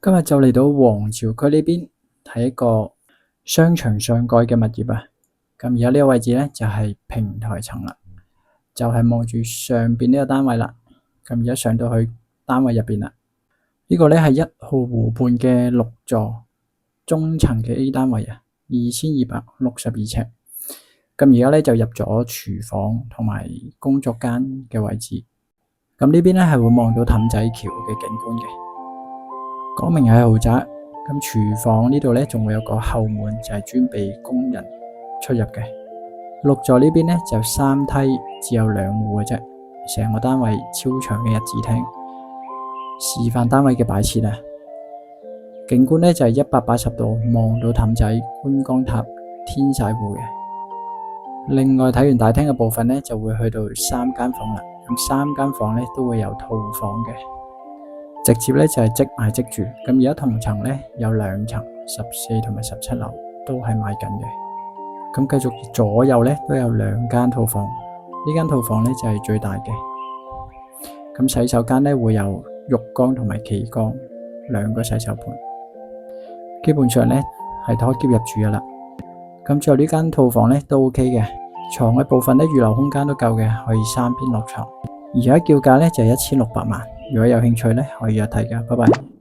今日就嚟到皇朝區呢邊睇一個商場上蓋嘅物業啊。咁而家呢個位置咧就係平台層啦，就係望住上邊呢個單位啦。咁而家上到去單位入邊啦，呢個咧係1號湖畔嘅6座中層嘅 A 單位啊，2262尺。咁而家咧就入咗廚房同埋工作間嘅位置。咁呢邊咧係會望到氹仔橋嘅景觀嘅。講明係豪宅，咁廚房呢度咧仲會有個後門，就係專俾工人出入嘅。6座呢邊咧就3梯，只有2戶嘅啫。成個單位超長嘅一字廳，示範單位嘅擺設啊。景觀咧就係180度望到氹仔、觀光塔、天璽湖嘅。另外睇完大廳嘅部分咧，就會去到3間房啦。咁3間房咧都會有套房嘅。直接咧就係即買即住，咁而家同層咧有2層，14同埋17樓都係賣緊嘅。咁繼續左右咧都有2間套房，呢間套房咧就係最大嘅。咁洗手間咧會有浴缸同埋企缸，2個洗手盤，基本上咧係拖喼入住噶啦。咁最後呢間套房咧都 OK 嘅，床嘅部分咧預留空間都夠嘅，可以3邊落床。而家叫價咧就係1600萬。如果有興趣咧，可以約睇㗎，拜拜。